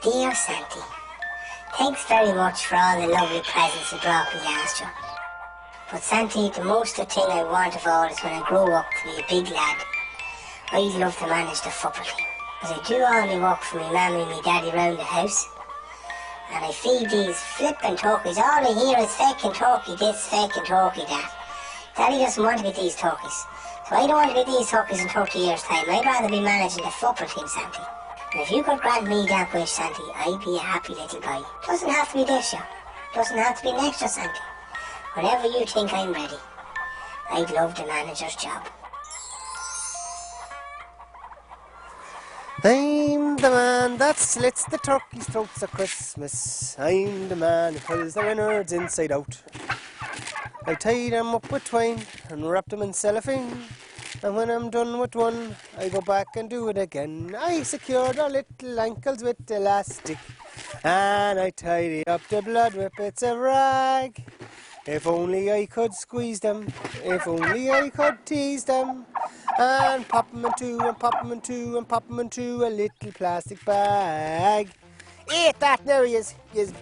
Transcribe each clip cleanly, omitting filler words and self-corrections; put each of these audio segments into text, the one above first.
Dear Santi, thanks very much for all the lovely presents you brought me last year. But Santi, the most thing I want of all is when I grow up to be a big lad, I'd love to manage the football team. As I do all my work for me mammy and me daddy round the house, and I feed these flippin' turkeys. All I hear is feckin' turkey this, feckin' turkey that. Daddy doesn't want to get these turkeys. So I don't want to get these turkeys in 30 years' time. I'd rather be managing the football team, Santi. And if you could grant me that wish, Santi, I'd be a happy little boy. Doesn't have to be this year. Doesn't have to be next year, Santi. Whenever you think I'm ready, I'd love the manager's job. I'm the man that slits the turkey's throats at Christmas. I'm the man who pulls their innards inside out. I tie them up with twine and wrap them in cellophane. And when I'm done with one, I go back and do it again. I secure their little ankles with elastic, and I tidy up the blood with bits of rag. If only I could squeeze them, if only I could tease them, and pop them into, and pop them into, and pop them into a little plastic bag. Eat that now, yous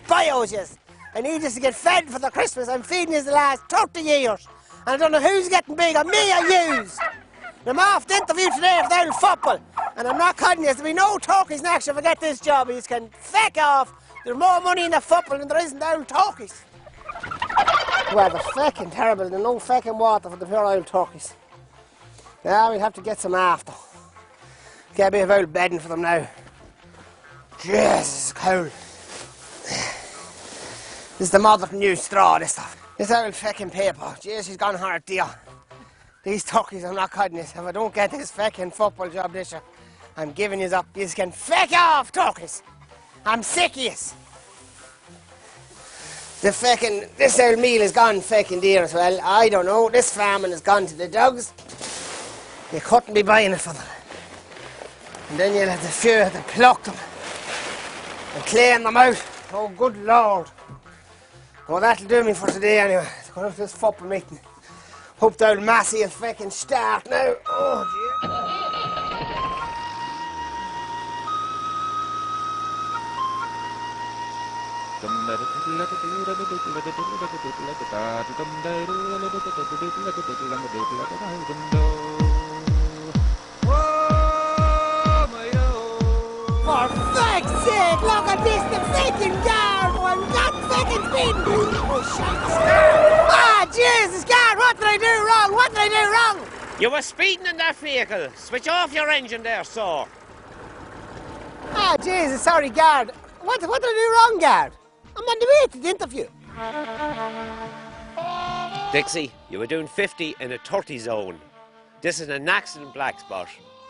bios, yous. I need yous to get fed for the Christmas. I'm feeding yous the last 30 years. And I don't know who's getting bigger, me or yous. I'm off the interview today for the old football. And I'm not kidding you, there'll be no turkeys next year if I get this job. Yous can feck off. There's more money in the football than there is in the old turkeys. Well, they're fecking terrible. There's no fecking water for the poor old turkeys. Yeah, we'll have to get some after. Get a bit of old bedding for them now. Jesus, it's cold. This is the modern new straw, this stuff. This old fecking paper. Jeez, she's gone hard, dear. These turkeys, I'm not kidding you. If I don't get this fecking football job this year, I'm giving you up. You can feck off, turkeys. I'm sick of yous. This old meal has gone fecking dear as well. I don't know, this farming has gone to the dogs. You couldn't be buying it for them. And then you'll have to pluck them and clean them out. Oh, good Lord. Well, that'll do me for today anyway. Let's go to this football meeting. Hope the old Massey will fecking start now. Oh, dear. For fuck's sake, look at this, the fecking guard one, that fecking speed. Oh, shit. Ah, Jesus, guard, what did I do wrong? What did I do wrong? You were speeding in that vehicle. Switch off your engine there, sir. Ah, Jesus, sorry, guard. What did I do wrong, guard? I'm on the way to the interview. Dicksey, you were doing 50 in a 30 zone. This is an accident black spot.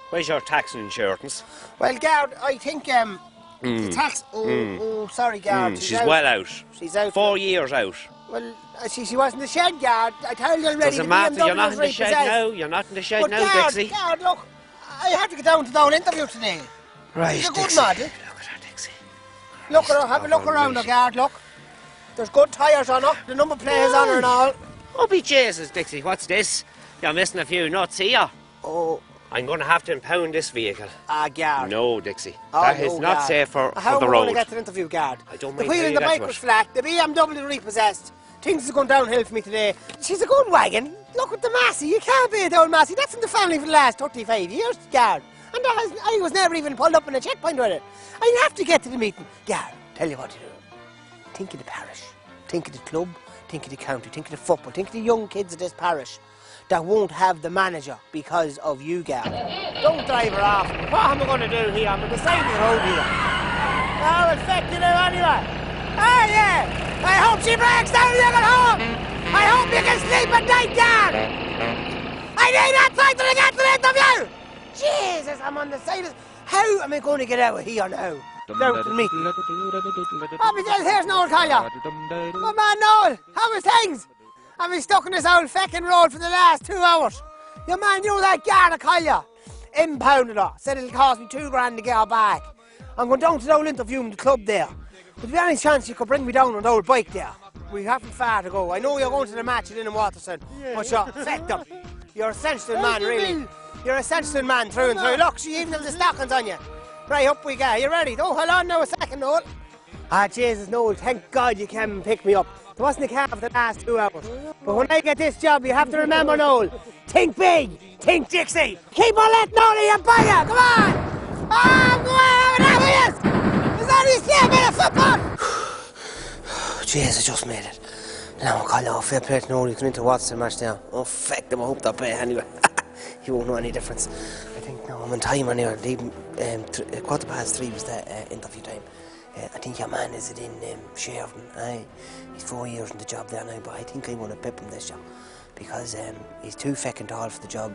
Where's your tax and insurance? Well, guard, I think, the tax... Oh, sorry, guard. She's well out. She's out. 4 years out. Well, she was in the shed, guard. I told you already. Doesn't matter, you're not in the shed now. You're not in the shed now, guard, Dicksey. Guard, look, I have to get down to the old interview today. Right, She's a good Dicksey. lad, eh? Look at her, Dicksey. Look at her, have a look around her, guard, look. There's good tyres on her, the number plate is on her and all. Oh, be Jesus, Dicksey, what's this? You're missing a few nuts here. Oh. I'm going to have to impound this vehicle. Ah, guard. No, Dicksey. Oh, that is not guard. safe for the How am I road. going to get to the interview, guard? I don't The mind wheel how in you the get bike to was it. flat, the BMW repossessed. Things are going downhill for me today. She's a good wagon. Look at the Massey. You can't beat the old Massey. That's in the family for the last 35 years, guard. And I was never even pulled up in a checkpoint with it. I have to get to the meeting. Guard, tell you what to do. Think of the parish. Think of the club. Think of the county. Think of the football. Think of the young kids of this parish that won't have the manager because of you, guard. Don't drive her off. What am I going to do here? I'm on the side of the road here. Oh, it's affect you now anyway. Oh, yeah. I hope she breaks down when you get home. I hope you can sleep at night, guard. I need that time till I get to the interview. Jesus, I'm on the side of... How am I going to get out of here now? Down to the meeting. Oh, because here's Noel Collier. Oh, man, Noel, how is things? I've been stuck in this old fecking road for the last 2 hours. Your man, you know that Garda Collier? Impounded her. Said it'll cost me $2,000 to get her back. I'm going down to the old interview in the club there. Would there be any chance you could bring me down on the old bike there? We haven't far to go. I know you're going to the match in Waterson, but you're fecked up. You're a sensitive man, really. You're a sensitive man through and through. Look, she even has the stockings on you. Right, up we go. You ready? Oh, hold on now a second, Noel. Ah, Jesus, Noel, thank God you came and picked me up. There wasn't a car for the last 2 hours. But when I get this job, you have to remember, Noel, think big, think Dicksey. Keep on letting Noel you buy you. Come on! Oh, go on, have it! There's only a fair bit of football! Jeez, I just made it. Now I'll call off fair play to Noel. You can into watch the match now. Oh, feck them, I hope they'll play anyway. You won't know any difference. I think now I'm on time anyway. 3:15 was the interview time. I think your man is in Sheridan. He's 4 years in the job there now, but I think I'm going to pip him this year because he's too feckin' tall for the job,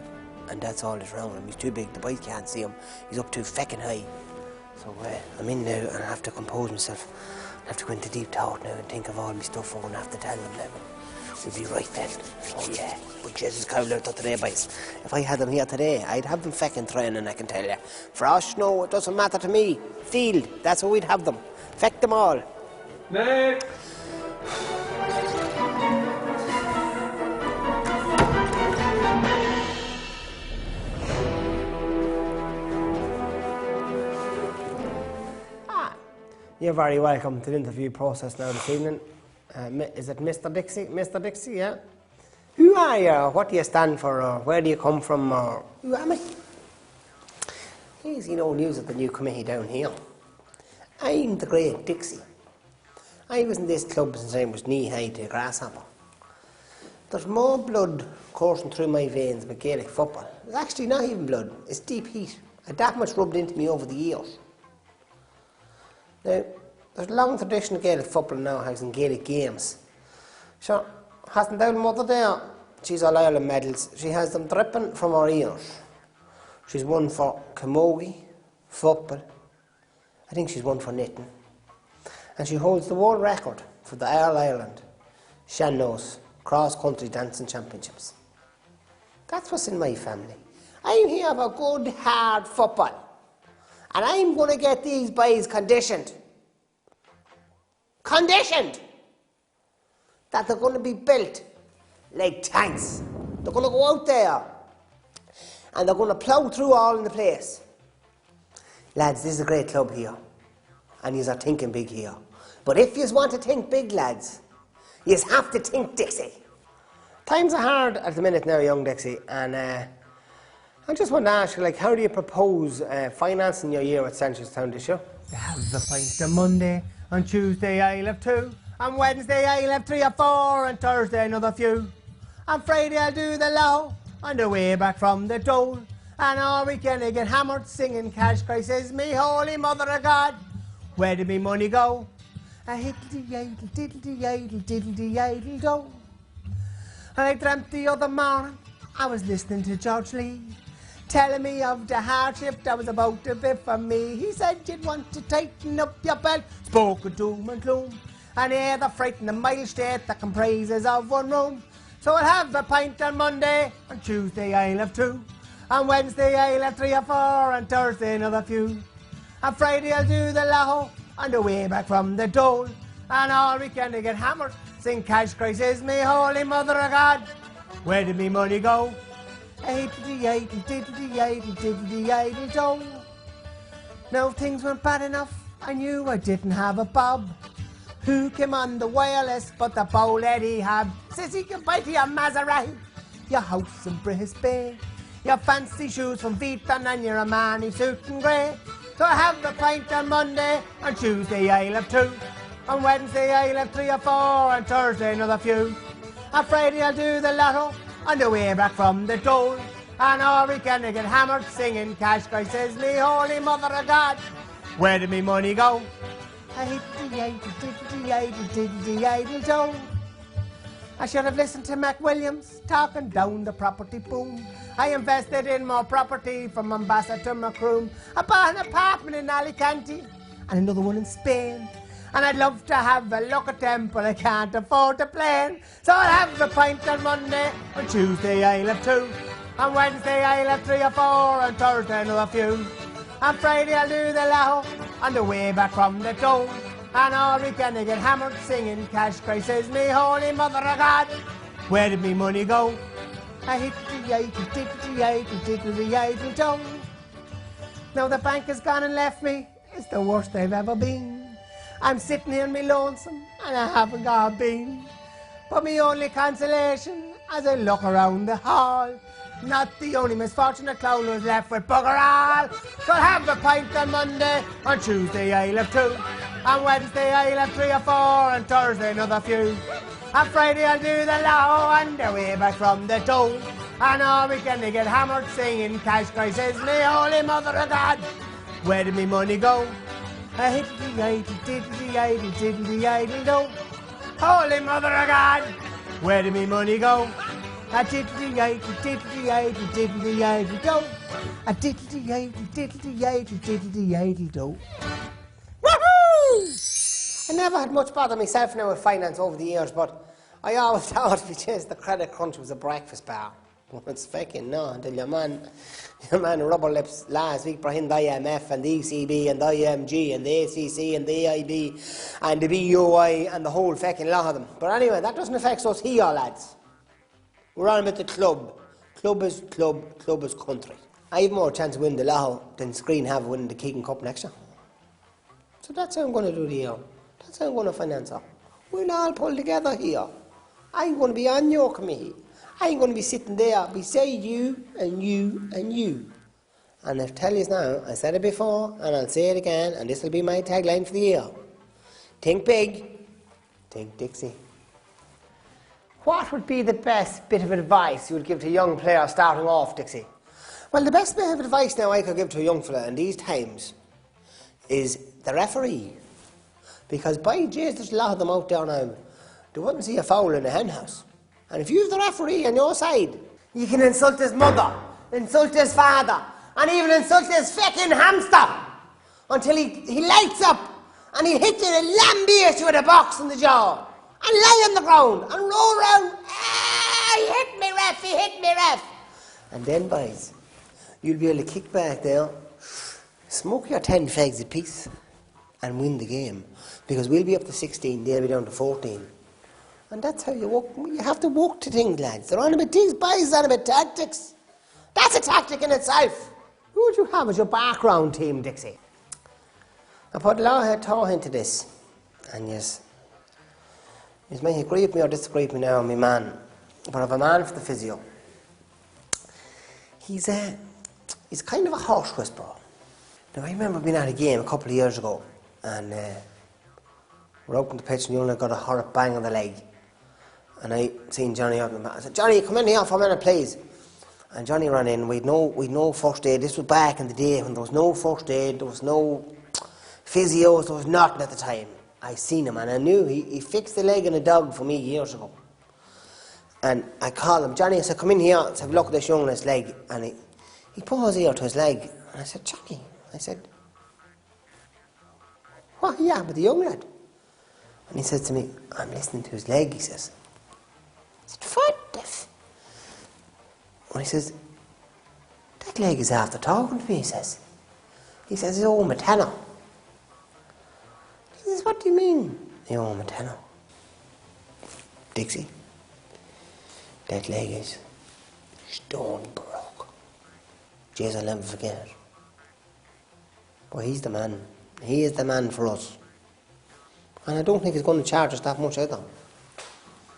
and that's all that's wrong with him. He's too big, the boys can't see him. He's up too feckin' high. So I'm in now and I have to compose myself. I have to go into deep thought now and think of all my stuff I'm going to have to tell them now. We'll be right then. Oh yeah, but Jesus, Carl out today, boys. If I had them here today, I'd have them feckin' training, I can tell you. Frost, no, it doesn't matter to me. Field, that's how we'd have them. Feck them all. Next. You're very welcome to the interview process now this evening. Is it Mr. Dicksey? Mr. Dicksey, yeah? Who are you? What do you stand for? Or where do you come from? Or who am I? Easy no news of the new committee down here. I'm the great Dicksey. I was in this club since I was knee-high to a grasshopper. There's more blood coursing through my veins with Gaelic football. It's actually not even blood, it's deep heat. And that much rubbed into me over the years. Now, there's a long tradition of Gaelic football now in Gaelic games. Sure, hasn't our mother there? She's all Ireland medals. She has them dripping from her ears. She's won for camogie, football. I think she's won for knitting. And she holds the world record for the All-Ireland Shannos cross-country dancing championships. That's what's in my family. I'm here for good, hard football. And I'm going to get these boys conditioned. Conditioned! That they're going to be built like tanks. They're going to go out there and they're going to plough through all in the place. Lads, this is a great club here. And yous are thinking big here. But if yous want to think big, lads, yous have to think Dicksey. Times are hard at the minute now, young Dicksey, and I just want to ask you, like, how do you propose financing your year at Centralstown this year? You have the pint on Monday, on Tuesday I'll have 2, on Wednesday I'll have 3 or 4, and Thursday another few. On Friday I'll do the low, on the way back from the dole, and all weekend I get hammered singing Cash Crisis, me holy mother of God, where did me money go? A hiddly-idle, diddly-idle, diddly-idle do. And I dreamt the other morning, I was listening to George Lee, telling me of the hardship that was about to be for me. He said you'd want to tighten up your belt, spoke of doom and gloom, and hear the frightening mile state that comprises of one room. So I'll have a pint on Monday, on Tuesday I'll have 2, on Wednesday I'll have 3 or 4, and Thursday another few. On Friday I'll do the laho, on the way back from the dole, and all weekend I get hammered, sing Cash Crisis, me holy mother of God, where did me money go? Diddly-idle, diddly-idle, diddly-idle do. Now if things weren't bad enough, I knew I didn't have a bob. Who came on the wireless but the bow lady had? Sissy, goodbye to your Maserati, your house in Brisbane, your fancy shoes from Vuitton, and your Armani suit in grey. So I have a pint on Monday, on Tuesday I'll have 2, on Wednesday I'll have 3 or 4, and Thursday another few. On Friday I'll do the lotto, on the way back from the dole, and all weekend I get hammered singing Cash Crisis, me holy mother of God, where did me money go? I hate the idle, diddly-idle, diddly-idle do. I should have listened to Mac Williams talking down the property boom. I invested in more property from Mombasa to Macroom. I bought an apartment in Alicante and another one in Spain. And I'd love to have a look at them, but I can't afford a plane. So I'll have a pint on Monday, on Tuesday I'll have 2, on Wednesday I'll have 3 or 4, and Thursday another few. On Friday I'll do the laho, on the way back from the dole, and all weekend I get hammered singing Cash Crisis, me holy mother of God, where did me money go? I hit the idle, diddly idle, diddly idle do. Now the bank has gone and left me. It's the worst I've ever been. I'm sitting here in me lonesome and I haven't got a bean. But me only consolation as I look around the hall, not the only misfortune a clown was left with bugger all. So I'll have a pint on Monday, on Tuesday I'll have 2, on Wednesday I'll have 3 or 4, and Thursday another few. On Friday I'll do the low on the way back from the toll. And all weekend they get hammered singing Cash Guy says, me holy mother of God, where did me money go? I hit the idle, diddly idle, diddly idle do. Holy mother of God, where did me money go? I diddly idle, diddly idle, diddly idle do. I diddly idle, diddly idle, diddly idle do. Woohoo! I never had much bother myself now with finance over the years, but I always thought because the credit crunch was a breakfast bar. Well, it's fucking no, until your man rubber lips last week behind the IMF and the ECB and the IMG and the ACC and the AIB and the BUI and the whole fucking lot of them. But anyway, that doesn't affect us here, lads. We're on with the club. Club is country. I have more chance of winning the lotto than Screen have of winning the Keegan Cup next year. So that's how I'm going to do the year. That's how I'm going to finance it. We'll all pull together here. I'm going to be on your committee. I ain't going to be sitting there beside you and you and you. And I tell you now, I said it before and I'll say it again, and this will be my tagline for the year. Think big, think Dicksey. What would be the best bit of advice you would give to young players starting off, Dicksey? Well, the best bit of advice now I could give to a young fella in these times is the referee. Because by Jays, there's a lot of them out there now. They wouldn't see a foul in a hen house. And if you have the referee on your side, you can insult his mother, insult his father, and even insult his fucking hamster until he lights up and he'll hit you and lambaste you with a box in the jaw and lie on the ground and roll around. Ah, he hit me, ref. And then, boys, you'll be able to kick back there, smoke your 10 fags apiece and win the game. Because we'll be up to 16, they'll be down to 14. And that's how you work. You have to work to things, lads. They're on about things, boys, they're on about tactics. That's a tactic in itself. Who would you have as your background team, Dicksey? I put a lot of thought into this. And yes, you may agree with me or disagree with me now, my man. But I have a man for the physio. He's kind of a horse whisperer. Now, I remember being at a game a couple of years ago, and we're out on the pitch, and you only got a horrid bang on the leg. And I seen Johnny out in the mat. I said, Johnny, come in here for a minute, please. And Johnny ran in. We'd no first aid. This was back in the day when there was no first aid, there was no physios, there was nothing at the time. I seen him and I knew he fixed the leg in a dog for me years ago. And I called him, Johnny, I said, come in here, let's have a look at this young man's leg. And he put his ear to his leg. And I said, Johnny, I said, what are you at with the young lad? And he said to me, I'm listening to his leg, he says. I said, what the f... And he says, that leg is after talking to me, he says. He says, oh, my tenor. He says, what do you mean, oh, my tenor? Dicksey, that leg is stone broke. Jeez, I'll never forget it. But he's the man. He is the man for us. And I don't think he's going to charge us that much either.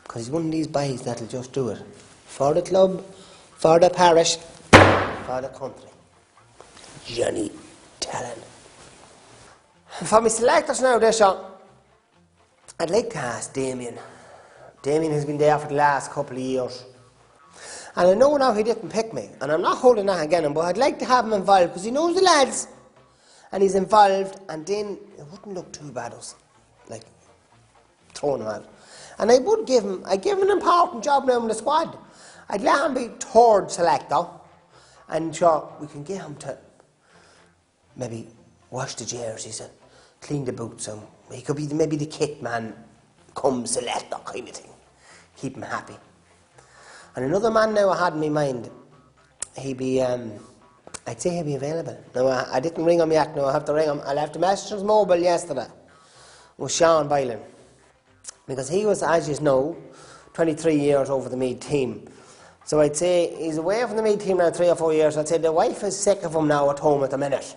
Because he's one of these boys that'll just do it. For the club, for the parish, for the country. Johnny Talon. For my selectors now, this year, I'd like to ask Damien. Damien has been there for the last couple of years. And I know now he didn't pick me. And I'm not holding that against him, but I'd like to have him involved because he knows the lads. And he's involved, and then it wouldn't look too bad us. Like, throwing him out. And I would give him an important job now in the squad. I'd let him be third selector, and sure, we can get him to maybe wash the jerseys and clean the boots, and he could be maybe the kit man, come selector kind of thing. Keep him happy. And another man now I had in my mind, he'd be, I'd say he'd be available. Now, I didn't ring him yet, now I have to ring him. I left a message on his mobile yesterday. Was Sean Bylan. Because he was, as you know, 23 years over the Meath team. So I'd say he's away from the Meath team now 3 or 4 years. I'd say the wife is sick of him now at home at the minute.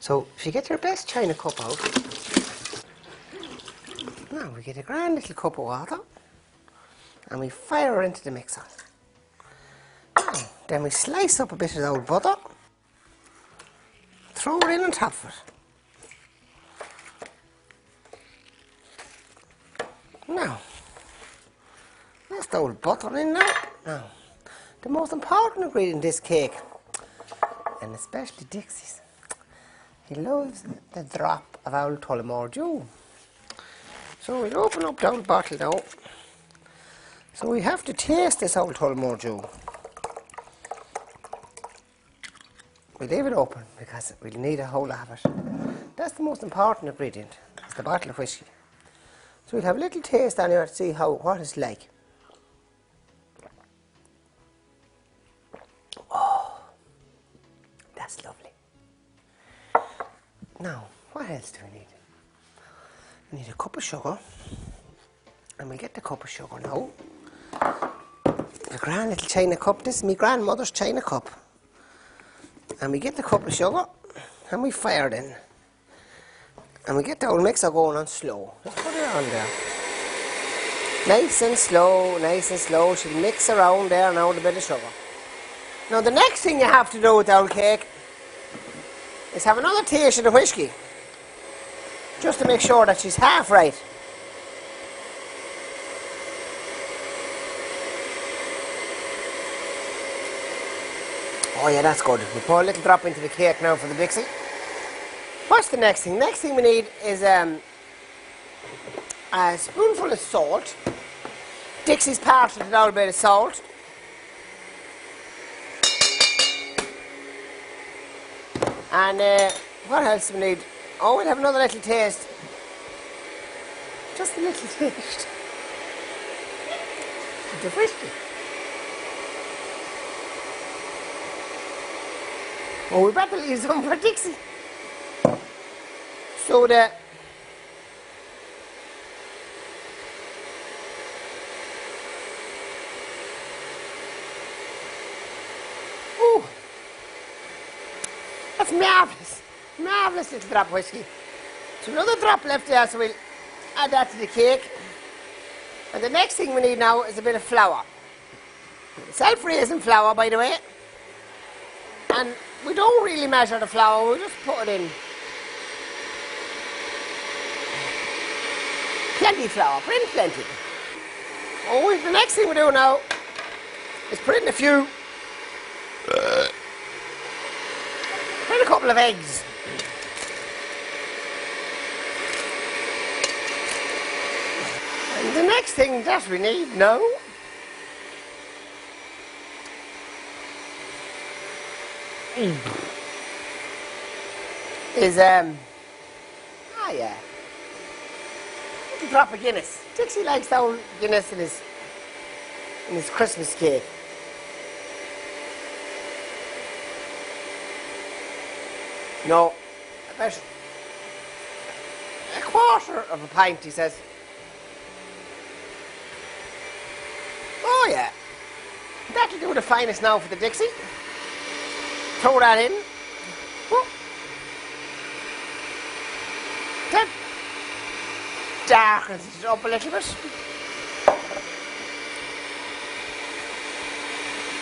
So if you get your best china cup out, now we get a grand little cup of water and we fire her into the mixer. Then we slice up a bit of the old butter, throw it in on top of it. Now, that's the old butter in now. Now, the most important ingredient in this cake, and especially Dicksey's, he loves the drop of old Tullamore dew. So we'll open up the old bottle now. So we have to taste this old Tullamore dew. We leave it open because we'll need a whole lot of it. That's the most important ingredient, is the bottle of whiskey. So we'll have a little taste on here to see what it's like. Oh, that's lovely. Now, what else do we need? We need a cup of sugar. And we'll get the cup of sugar now. A grand little china cup. This is my grandmother's china cup. And we get the cup of sugar and we fire it in. And we get the old mixer going on slow. Just put it on there. Nice and slow, nice and slow. She'll mix around there now with a bit of sugar. Now the next thing you have to do with the old cake is have another taste of the whiskey. Just to make sure that she's half right. Oh yeah, that's good. We pour a little drop into the cake now for the Dicksey. What's the next thing? Next thing we need is a spoonful of salt. Dicksey's part of a little bit of salt. And what else do we need? Oh, we'll have another little taste. Just a little taste. The whiskey. Oh, we better leave some for Dicksey. So the ooh, that's marvellous. Marvellous little drop of whiskey. So another drop left there, so we'll add that to the cake. And the next thing we need now is a bit of flour. Self-raising flour, by the way. And we don't really measure the flour, we just put it in. Plenty flour, put in plenty. Oh, the next thing we do now is put in a few. Put in a couple of eggs. And the next thing that we need now is yeah, a drop of Guinness. Dicksey likes the old Guinness in his Christmas cake. No, about a quarter of a pint, he says. Oh yeah, that'll do the finest now for the Dicksey. Throw that in. Whoop. That darkens it up a little bit.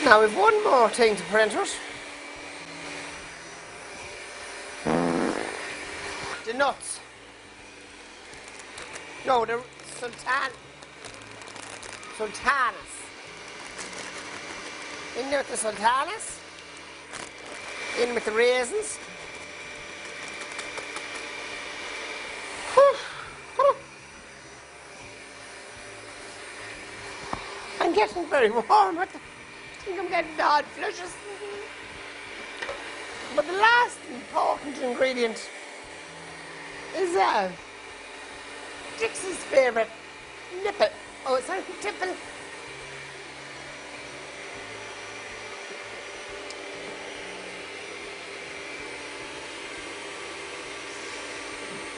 Now we've one more thing to put into it. The nuts. No, the sultanas. In there with the sultanas. In with the raisins. I'm getting very warm. I think I'm getting odd flushes. But the last important ingredient is Dicksey's favourite nipple. Oh, sorry, tipple.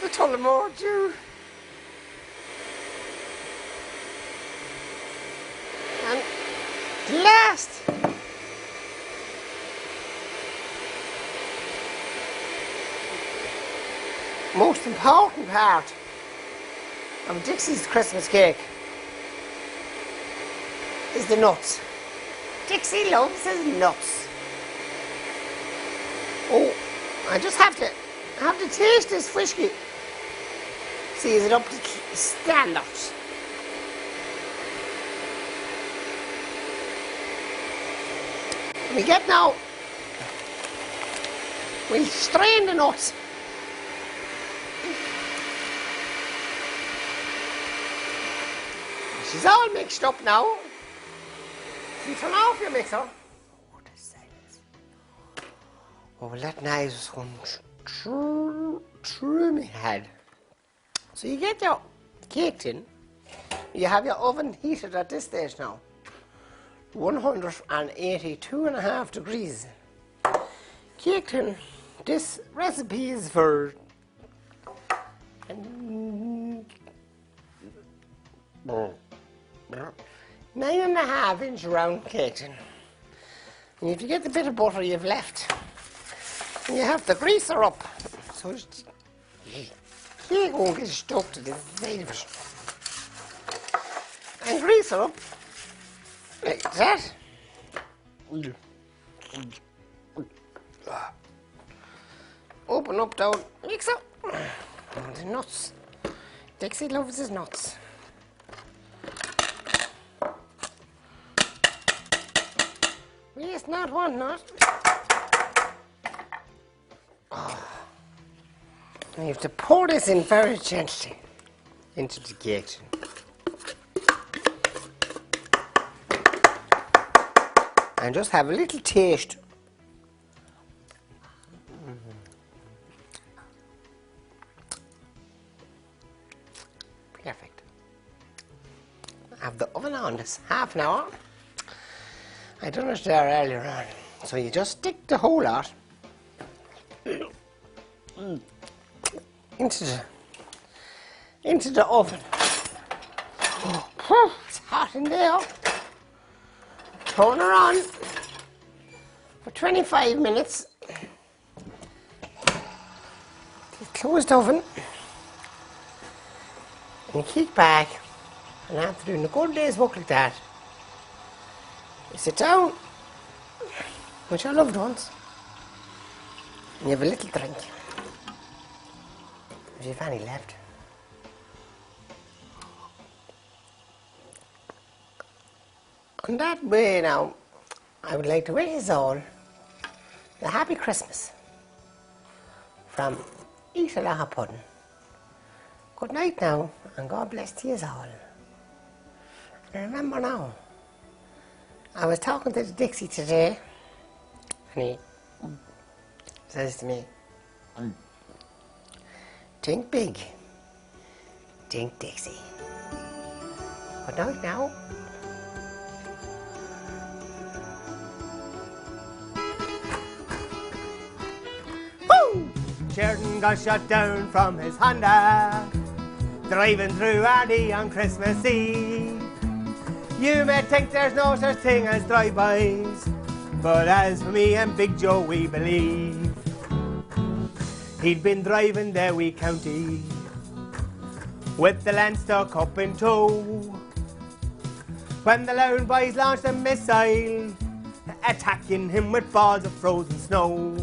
The Tullamore dew. And last most important part of Dicksey's Christmas cake is the nuts. Dicksey loves his nuts. Oh, I just have to taste this whiskey. See, is it up to standards? We get now, we'll strain the nuts. She's all mixed up now. You turn off your mixer. What a silence. Oh, well, that nice one through my head. So you get your cake tin. You have your oven heated at this stage now. 182.5 degrees. Cake tin. This recipe is for 9.5-inch round cake tin. And you have to get the bit of butter you've left. And you have to grease her up. So the cake won't get stuck to the side of it. And grease her up like that. Open up down mixer. And the nuts. Dicksey loves his nuts. Waste not, want not. And you have to pour this in very gently into the cake tin. And just have a little taste. Perfect. Have the oven on this half an hour. I done it there earlier on. So you just stick the whole lot into the oven. It's hot in there. Turn her on for 25 minutes. Close the oven. And you kick back. And after doing a good day's work like that, you sit down with your loved ones and you have a little drink. If you have any left. On that way now, I would like to wish you all a happy Christmas from Eat a Lot of Pudding. Good night now, and God bless to you all. And remember now, I was talking to the Dicksey today, and he says to me, think big, think Dicksey. Good night now. Sheridan got shot down from his Honda, driving through Ardee on Christmas Eve. You may think there's no such thing as drive-bys, but as for me and Big Joe, we believe. He'd been driving the wee county with the Leinster Cup in tow when the Loud Boys launched a missile, attacking him with balls of frozen snow.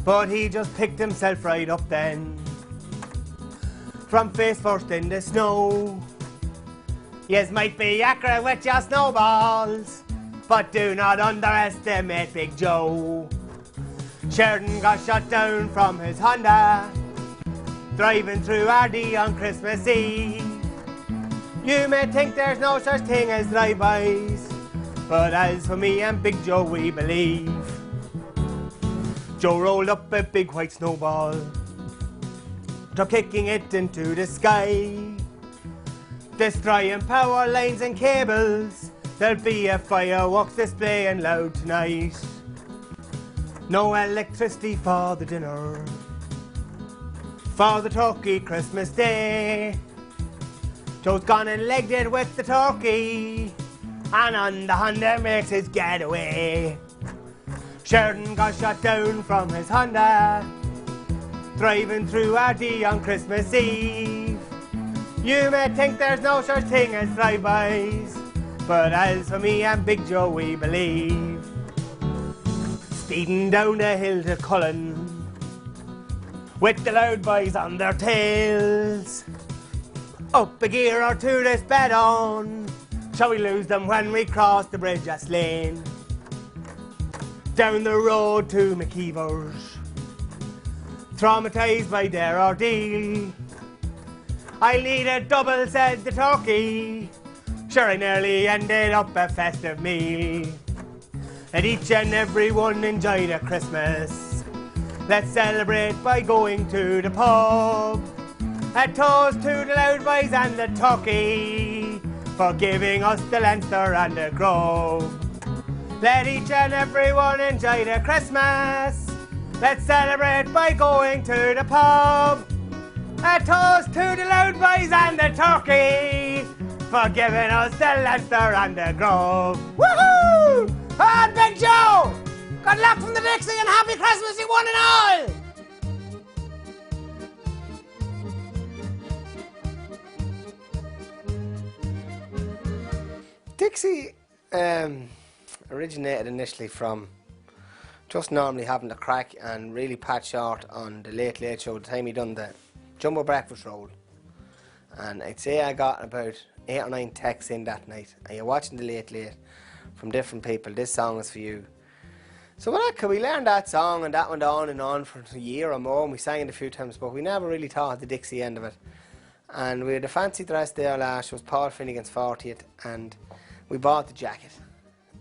But he just picked himself right up then, from face first in the snow. Yez might be accurate with your snowballs, but do not underestimate Big Joe. Sheridan got shot down from his Honda, driving through Ardee on Christmas Eve. You may think there's no such thing as drive-bys, but as for me and Big Joe, we believe. Joe rolled up a big white snowball, took kicking it into the sky, destroying power lines and cables. There'll be a fireworks display in Loud tonight. No electricity for the dinner, for the turkey Christmas Day. Joe's gone and legged it with the turkey, and on the Honda makes his getaway. Sheridan got shot down from his Honda, driving through RD on Christmas Eve. You may think there's no such thing as drive-bys, but as for me and Big Joe we believe. Speeding down the hill to Cullen with the loud boys on their tails. Up a gear or two to sped on, shall we lose them when we cross the bridge at Slane? Down the road to McKeever's, traumatised by their ordeal. I need a double, said the turkey. Sure, I nearly ended up a festive meal. And each and every one enjoyed a Christmas. Let's celebrate by going to the pub. A toast to the loud boys and the turkey for giving us the Leinster and the Grove. Let each and every one enjoy their Christmas. Let's celebrate by going to the pub. A toast to the loud boys and the turkey for giving us the Leinster and the Grove. Woohoo! And Big Joe! Good luck from the Dicksey and happy Christmas, you one and all! Dicksey originated initially from just normally having the crack and really pat short on the Late Late Show, the time he done the Jumbo Breakfast Roll. And I'd say I got about 8 or 9 texts in that night. And you're watching the Late Late from different people. This song is for you. So we learned that song, and that went on and on for a year or more, and we sang it a few times, but we never really thought the Dicksey end of it. And we had a fancy dress there last. It was Paul Finnegan's 40th, and we bought the jacket.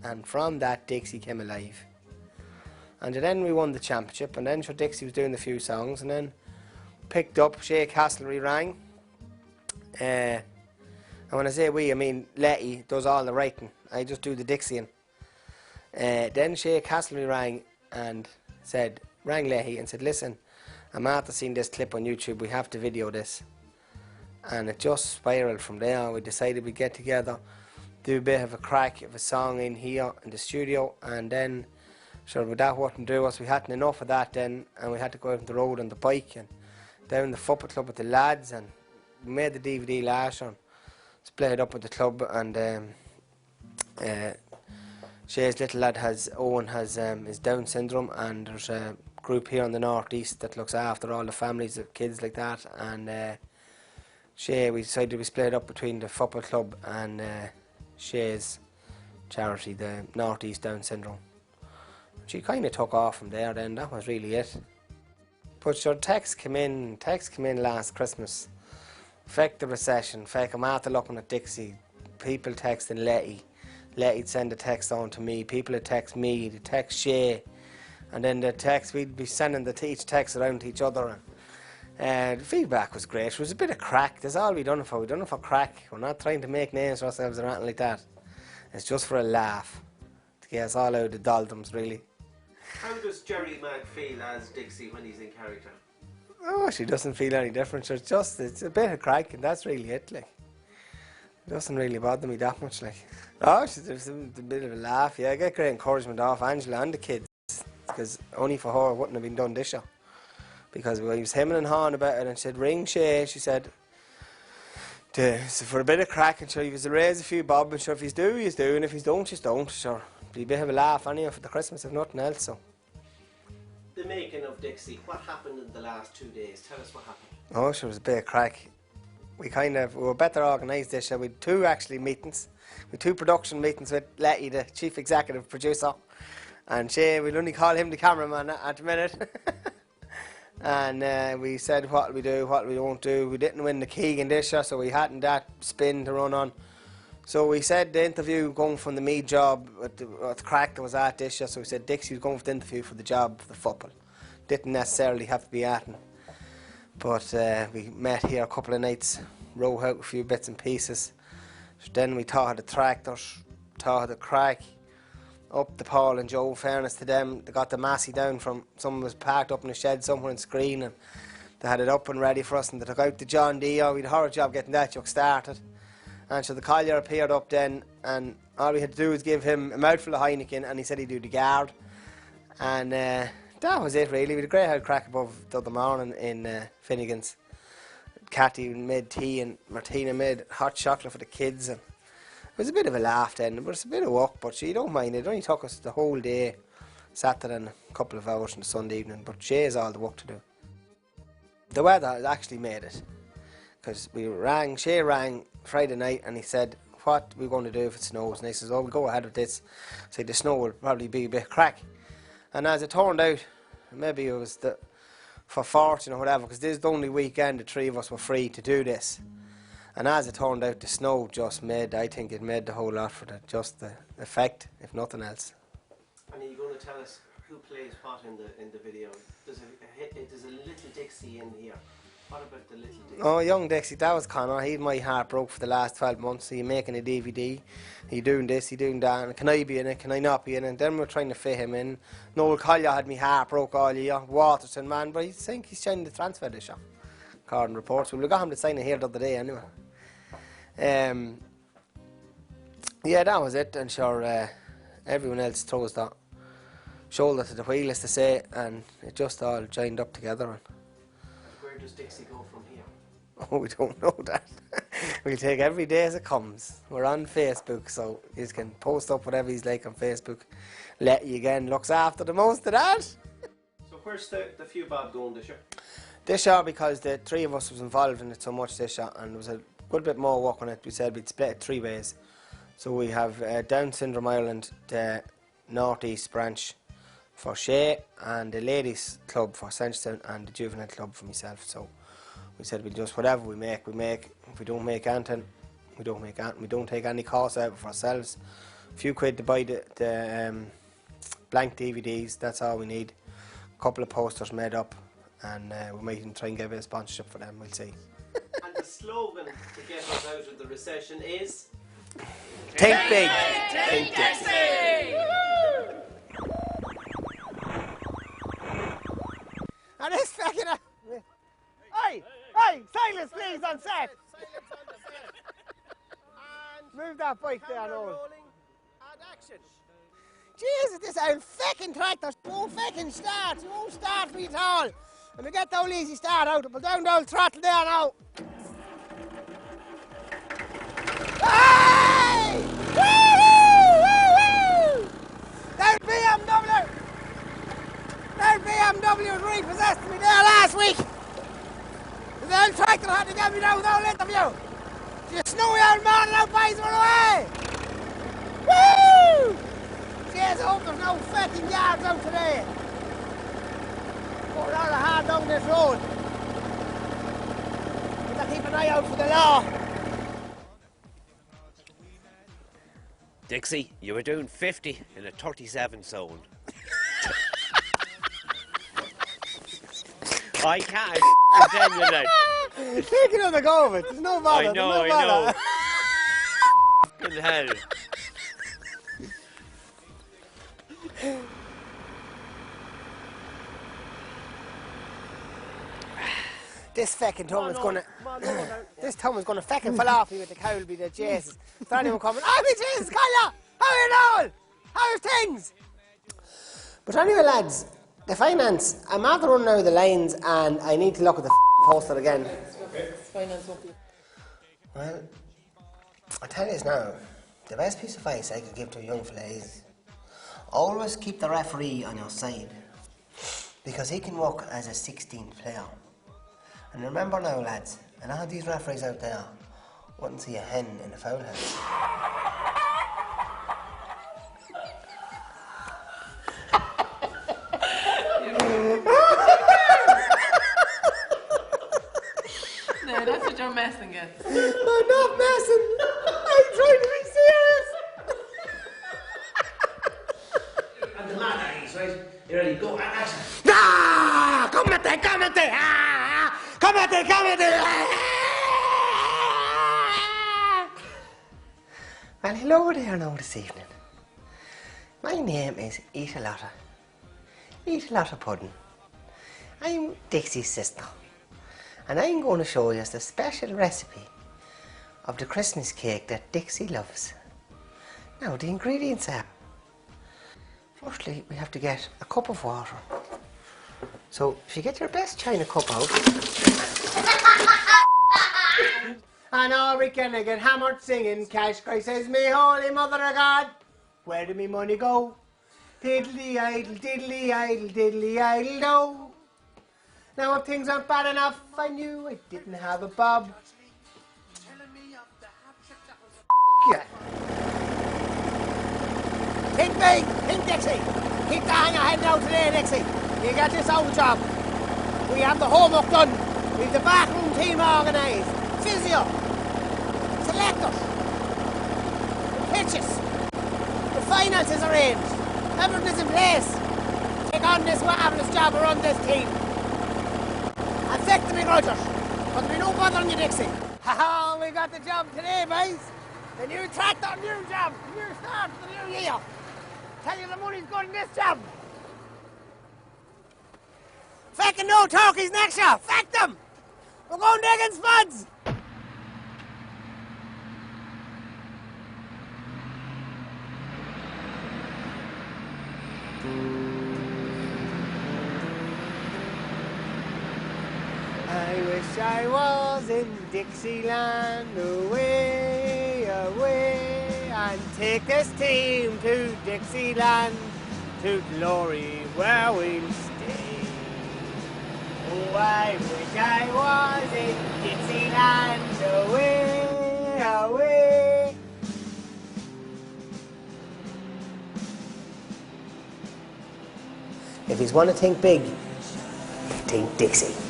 And from that, Dicksey came alive. And then we won the championship, and then sure Dicksey was doing a few songs, and then picked up, Shea Castlery rang. And when I say we, I mean Letty does all the writing. I just do the Dixieing. Then Shea Castlery rang Letty and said, listen, I'm after seeing this clip on YouTube, we have to video this. And it just spiraled from there. We decided we'd get together, do a bit of a crack of a song in here in the studio, and then sure that wouldn't do us. We hadn't enough of that then, and we had to go out on the road on the bike and down the football club with the lads, and we made the DVD last year and split it up with the club. And Shay's little lad Owen has his Down syndrome, and there's a group here in the northeast that looks after all the families of kids like that. And we decided we split it up between the football club and Shay's charity, the Northeast Down syndrome. She kind of took off from there then. That was really it. But sure, texts came in last Christmas. Feck the recession, feck I'm after looking at Dicksey. People texting Letty. Letty'd send a text on to me. People would text me, they'd text Shay. And then the text, we'd be sending each text around to each other. And the feedback was great. It was a bit of crack. That's all we done it for. We done it for crack. We're not trying to make names for ourselves or anything like that. It's just for a laugh. To get us all out of the doldrums, really. How does Jerry Mag feel as Dicksey when he's in character? Oh, she doesn't feel any different. It's a bit of crack, and that's really it, like. It doesn't really bother me that much, like. Oh, there's a bit of a laugh, yeah. I get great encouragement off Angela and the kids, because only for her it wouldn't have been done this year. Because we was hemming and hawing about it, and she said, ring Shay, she said, so for a bit of crack, and sure, he was to raise a few bob, and sure, if he's do, he's do, and if he's don't, just don't, sure. Be a bit of a laugh anyway for the Christmas, if nothing else, so. The making of Dicksey, what happened in the last 2 days? Tell us what happened. Oh, sure, it was a bit of crack. We were better organised this year. We had 2 actually meetings. We had 2 production meetings with Letty, the chief executive producer, and Shay, we'll only call him the cameraman at the minute. And we said what we do, what we won't do. We didn't win the Keegan this year, so we hadn't that spin to run on. So we said the interview going from the Mead job with the crack that was at this year, so we said Dicksey was going for the interview for the job for the football. Didn't necessarily have to be at him. But we met here a couple of nights, row out a few bits and pieces. So then we thought of the tractors, thought of the crack, up the Paul and Joe, fairness to them, they got the Massey down from, someone was parked up in a shed somewhere in Screen, and they had it up and ready for us, and they took out the John Deere. We had a hard job getting that truck started. And so the collier appeared up then, and all we had to do was give him a mouthful of Heineken, and he said he'd do the guard. And that was it really. We had a great old crack above the other morning in Finnegan's. Catty made tea and Martina made hot chocolate for the kids, and it was a bit of a laugh then, but it's a bit of work, but she don't mind it. It only took us the whole day, Saturday and a couple of hours on the Sunday evening, but she has all the work to do. The weather has actually made it, because Shay rang Friday night and he said, what are we going to do if it snows? And he says, oh, we'll go ahead with this. So the snow will probably be a bit crack. And as it turned out, maybe it was for fortune or whatever, because this is the only weekend the three of us were free to do this. And as it turned out, the snow just made, I think it made the whole lot for just the effect, if nothing else. And are you going to tell us who plays what in the video? There's a little Dicksey in here. What about the little Dicksey? Oh, young Dicksey, that was Connor. He had my heart broke for the last 12 months. He making a DVD. He doing this, he doing that. And can I be in it? Can I not be in it? And then we're trying to fit him in. Noel Collier had me heart broke all year. Waterton, man, but I think he's signing the transfer this year. According reports. We got him to sign it here the other day anyway. Yeah, that was it. And sure, everyone else throws that shoulder to the wheel, as to say, and it just all joined up together. And where does Dicksey go from here? oh, we don't know that. We'll take every day as it comes. We're on Facebook, so you can post up whatever he's like on Facebook. Letty again looks after the most of that. So where's the few bob going this year? This year, because the three of us was involved in it so much this year, and there was a good bit more work on it, we said we'd split it 3 ways. So we have Down Syndrome Ireland, the North East branch for Shay, and the Ladies Club for Centrestown, and the Juvenile Club for myself. So we said we'll just, whatever we make, we make. If we don't make anything, we don't make anything. We don't take any costs out for ourselves. A few quid to buy the blank DVDs, that's all we need. A couple of posters made up, and we might even try and get a bit of sponsorship for them, we'll see. And the slogan to get us out of the recession is... Think big, think Dicksey. And this fucking... Hey, silence please on set. Move that bike there, Noel. And action. Jesus, this old fucking tractor won't fucking start. It won't start for you at all. And we get the old easy start out. Put down the old throttle there now. Hey! Woo-hoo! Woo-hoo! That BMW! That BMW was repossessed me there last week. The old tractor had to get me down without interview. You snowy old man and old boys were away. Woo! Jeez, I hope there's no fucking yards out today. Going rather hard down this road. Better keep an eye out for the law. Dicksey, you were doing 50 in a 37 zone. I can't continue that. Take another go of it. There's no bother. I know, no I bother. know. Fucking hell. This fucking tongue is gonna. This tongue is gonna fucking fall off me with the cowl be the Jesus. Is there anyone coming? Oh, me Jesus, Collier! How are you all? How's things? But anyway, lads, the finance. I'm after running out of the lines, and I need to look at the poster again. Well, I tell you now, the best piece of advice I could give to a young fella is always keep the referee on your side, because he can work as a 16th player. And remember now, lads, and all these referees out there wouldn't see a hen in a foul house. No, that's what you're messing at. I'm not messing. I'm trying to be serious. And the man is right. You ready? Go and action. Ah! Come at it, come at it! Ah! Come at it, come at it! Ah! Well, hello there now this evening. My name is Eat a Lotta Pudding. I'm Dixie's sister, and I'm going to show you the special recipe of the Christmas cake that Dixie loves. Now, the ingredients are: firstly, we have to get a cup of water, So if you get your best china cup out. And all weekend I get hammered singing Cash Cry says, me holy mother of God, where did me money go? Diddly idle, diddly idle, diddly idle do. Now if things aren't bad enough, I knew I didn't have a bob. Yeah. Think big, think Dicksey. Keep the hanger head now today, Dicksey. You get this old job. We have the homework done. We have the backroom team organised. Physio. Selectors. The pitches. The finances arranged. Everything is in place. Take on this marvellous job and run this team. And thank the begrudgers. But there'll be no bothering you, Dicksey. Ha-ha, we got the job today, boys. The new tractor, new job, new start for the new year. Tell you the money's good in this job. Fucking no turkeys next year. Fact them. We're going digging spuds. I wish I was in Dixieland, away, away, and take this team to Dixieland, to glory where we'll stay. Oh, I wish I was in Dixieland, away, away. If he's want to think big, think Dicksey.